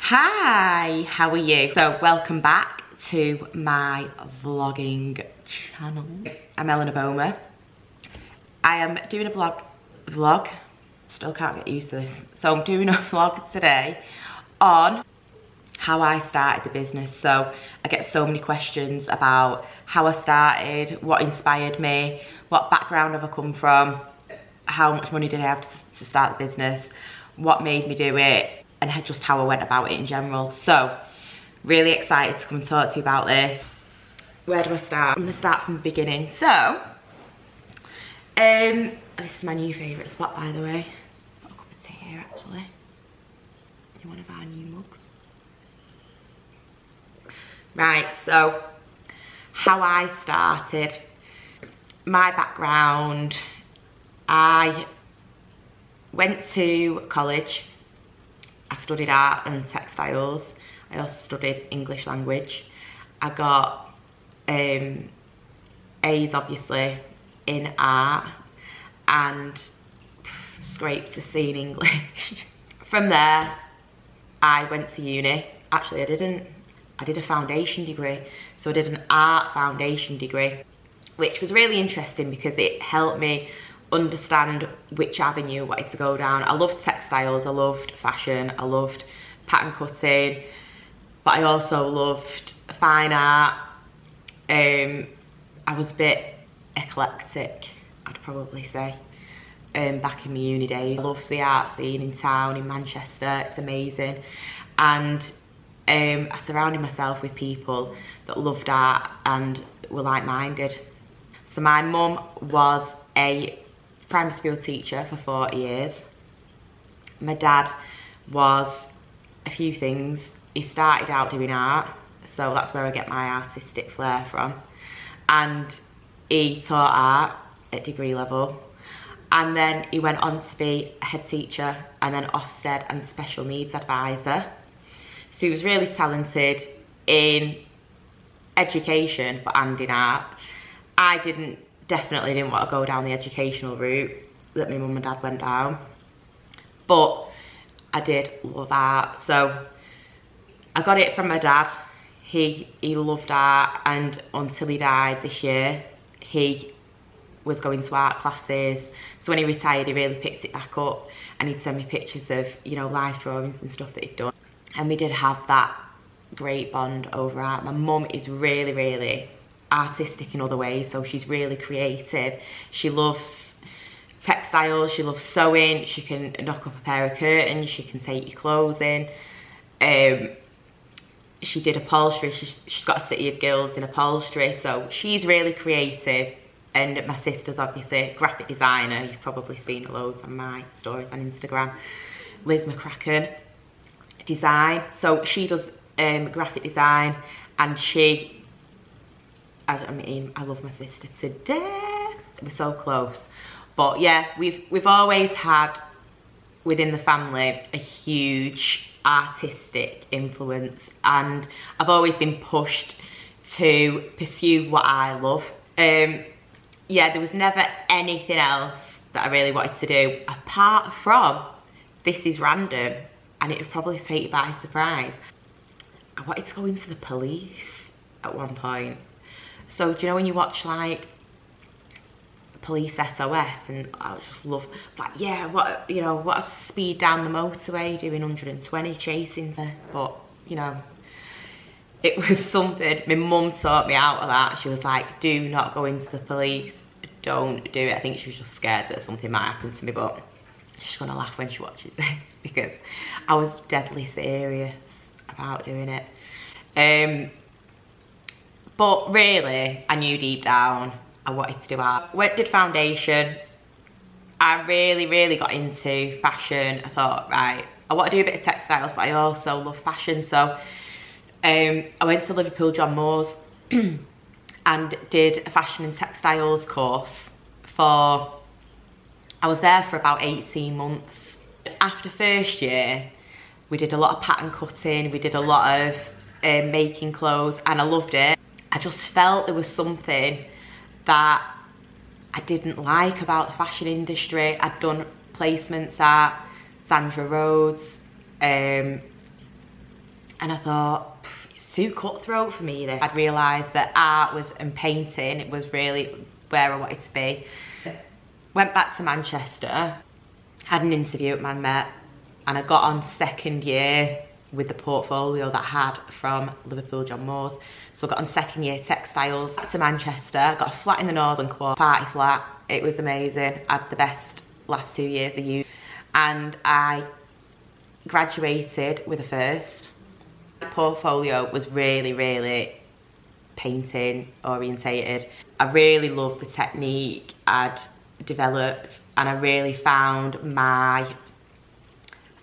Hi, how are you? So welcome back to my vlogging channel. I'm Eleanor Bowmer. I am doing a vlog, still can't get used to this. So I'm doing a vlog today on how I started the business. So I get so many questions about how I started, what inspired me, what background have I come from, how much money did I have to start the business, what made me do it, and just how I went about it in general. So really excited to come and talk to you about this. Where do I start? I'm gonna start from the beginning. So this is my new favourite spot, by the way. Got a cup of tea here actually. You one of our new mugs. Right, so how I started. My background, I went to college. I studied art and textiles. I also studied English language. I got A's obviously in art and scraped a C in English. From there, I went to uni. Actually, I didn't. I did a foundation degree. So I did an art foundation degree, which was really interesting because it helped me understand which avenue I wanted to go down. I loved textiles, I loved fashion, I loved pattern cutting, but I also loved fine art. I was a bit eclectic, I'd probably say, back in my uni days. I loved the art scene in town, in Manchester, it's amazing. And I surrounded myself with people that loved art and were like-minded. So my mum was a primary school teacher for 40 years. My dad was a few things. He started out doing art, so that's where I get my artistic flair from. And he taught art at degree level. And then he went on to be a head teacher and then Ofsted and special needs advisor. So he was really talented in education, but and in art. I definitely didn't want to go down the educational route that my mum and dad went down, but I did love art. So I got it from my dad. He loved art, and until he died this year, he was going to art classes. So when he retired, he really picked it back up, and he'd send me pictures of, you know, life drawings and stuff that he'd done. And we did have that great bond over art. My mum is really artistic in other ways, so she's really creative. She loves textiles, she loves sewing, she can knock up a pair of curtains, she can take your clothes in. She did upholstery, she's got a City of Guilds in upholstery, so she's really creative. And my sister's obviously a graphic designer. You've probably seen loads on my stories on Instagram. Liz McCracken, design. So she does graphic design, and I mean, I love my sister to death. We're so close. But yeah, we've always had within the family a huge artistic influence, and I've always been pushed to pursue what I love. Yeah, there was never anything else that I really wanted to do apart from, this is random and it would probably take you by surprise, I wanted to go into the police at one point. So do you know when you watch like Police SOS, and I just love, it's like, yeah, what, you know, what a speed down the motorway doing 120 chasing, but you know, it was something. My mum taught me out of that. She was like, do not go into the police, don't do it. I think she was just scared that something might happen to me, but she's gonna laugh when she watches this because I was deadly serious about doing it. But really, I knew deep down I wanted to do art. Did foundation. I really got into fashion. I thought, right, I want to do a bit of textiles, but I also love fashion. So I went to Liverpool John Moores and did a fashion and textiles course I was there for about 18 months. After first year, we did a lot of pattern cutting, we did a lot of making clothes, and I loved it. I just felt there was something that I didn't like about the fashion industry. I'd done placements at Sandra Rhodes, And I thought, it's too cutthroat for me this. I'd realised that art and painting, it was really where I wanted to be. Went back to Manchester, had an interview at Man Met, and I got on second year with the portfolio that I had from Liverpool John Moores. So I got on second year textiles. Back to Manchester, got a flat in the Northern Quarter, party flat. It was amazing. I had the best last 2 years of uni. And I graduated with a first. The portfolio was really, really painting orientated. I really loved the technique I'd developed, and I really felt like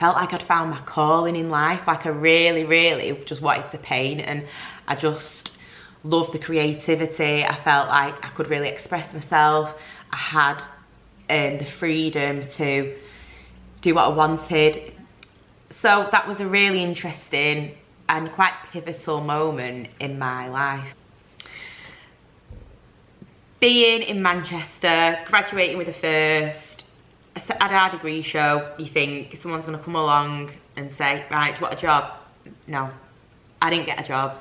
I'd found my calling in life. Like I really, really just wanted to paint, and I just loved the creativity. I felt like I could really express myself. I had the freedom to do what I wanted. So that was a really interesting and quite pivotal moment in my life. Being in Manchester, graduating with a first, at our degree show, you think someone's going to come along and say, right, do you want a job? No, I didn't get a job.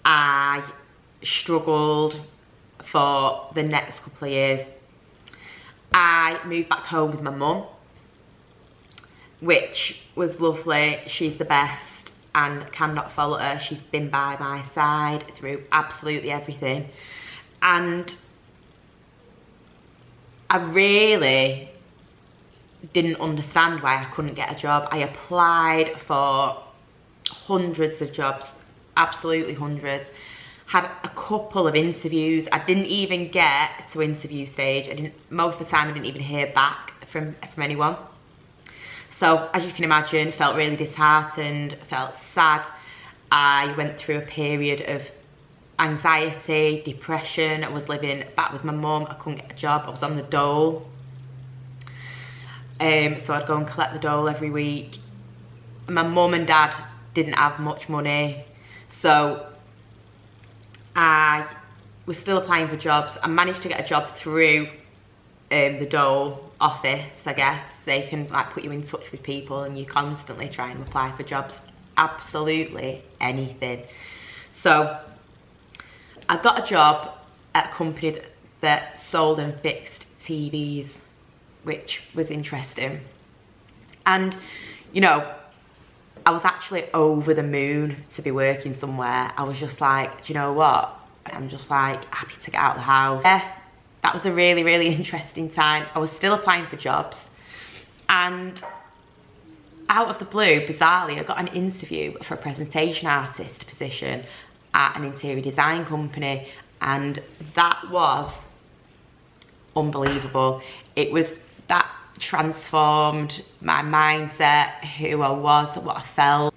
I struggled for the next couple of years. I moved back home with my mum, which was lovely. She's the best and cannot fault her. She's been by my side through absolutely everything. And I really didn't understand why I couldn't get a job. I applied for hundreds of jobs, absolutely hundreds. Had a couple of interviews. I didn't even get to interview stage. Most of the time I didn't even hear back from anyone. So as you can imagine, felt really disheartened, felt sad. I went through a period of anxiety, depression. I was living back with my mum. I couldn't get a job. I was on the dole. So I'd go and collect the dole every week. My mum and dad didn't have much money. So I was still applying for jobs. I managed to get a job through the dole office, I guess. They can like put you in touch with people and you constantly try and apply for jobs. Absolutely anything. So I got a job at a company that sold and fixed TVs, which was interesting. And, you know, I was actually over the moon to be working somewhere. I was just like, do you know what? I'm just like happy to get out of the house. Yeah, that was a really, really interesting time. I was still applying for jobs. And out of the blue, bizarrely, I got an interview for a presentation artist position at an interior design company, and that was unbelievable. It was that transformed my mindset, who I was, what I felt.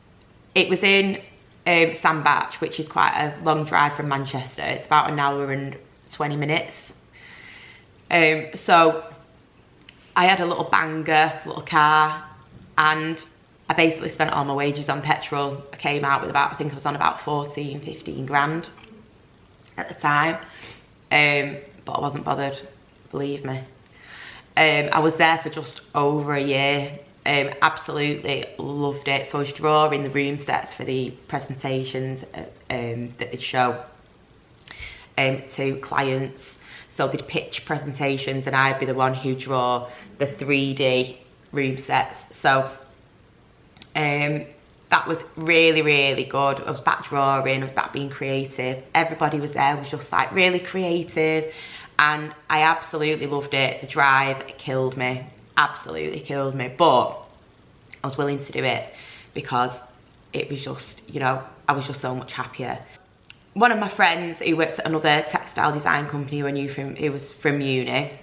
It was in Sandbach, which is quite a long drive from Manchester. It's about an hour and 20 minutes. So I had a little banger, little car, and I basically spent all my wages on petrol. I came out with about, I think I was on about 14, 15 grand at the time. But I wasn't bothered, believe me. I was there for just over a year. Absolutely loved it. So I was drawing the room sets for the presentations that they'd show to clients. So they'd pitch presentations and I'd be the one who draw the 3D room sets. So that was really, really good. I was back drawing, I was back being creative. Everybody was there, was just like really creative. And I absolutely loved it. The drive killed me, absolutely killed me. But I was willing to do it because it was just, you know, I was just so much happier. One of my friends who worked at another textile design company who I knew who was from uni,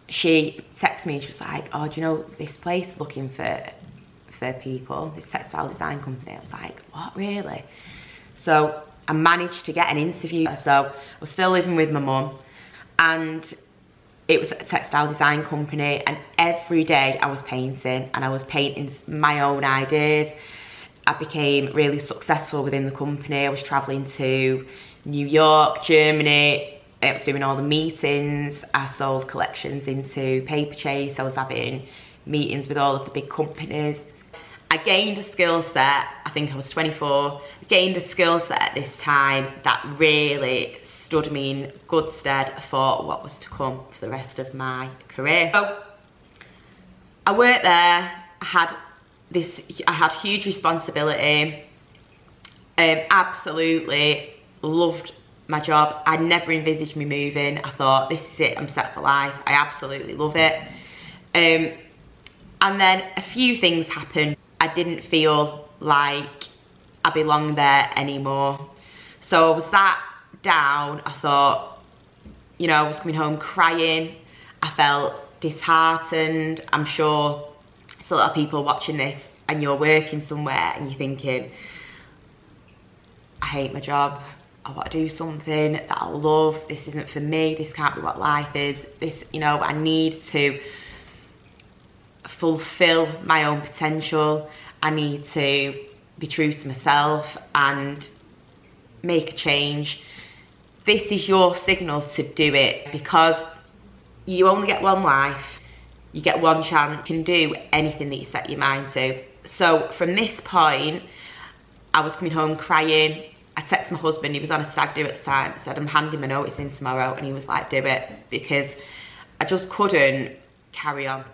she texted me and she was like, oh, do you know this place looking for people, this textile design company? I was like, what, really? So I managed to get an interview. So I was still living with my mum, and it was a textile design company, and every day I was painting, and I was painting my own ideas. I became really successful within the company. I was traveling to New York, Germany. I was doing all the meetings. I sold collections into Paper Chase. I was having meetings with all of the big companies. I gained a skill set. I I think I was 24, gained a skill set at this time that really stood me in good stead for what was to come for the rest of my career. So I worked there, I had huge responsibility, absolutely loved my job. I never envisaged me moving. I thought, this is it, I'm set for life. I absolutely love it. And then a few things happened. I didn't feel like I belonged there anymore. So I was that down. I thought, you know, I was coming home crying. I felt disheartened. I'm sure there's a lot of people watching this and you're working somewhere and you're thinking, I hate my job. I want to do something that I love. This isn't for me. This can't be what life is. This, you know, I need to fulfill my own potential. I need to be true to myself and make a change. This is your signal to do it, because you only get one life. You get one chance. You can do anything that you set your mind to. So from this point, I was coming home crying. I texted my husband, he was on a stag do at the time. I said, I'm handing my notice in tomorrow. And he was like, do it, because I just couldn't carry on.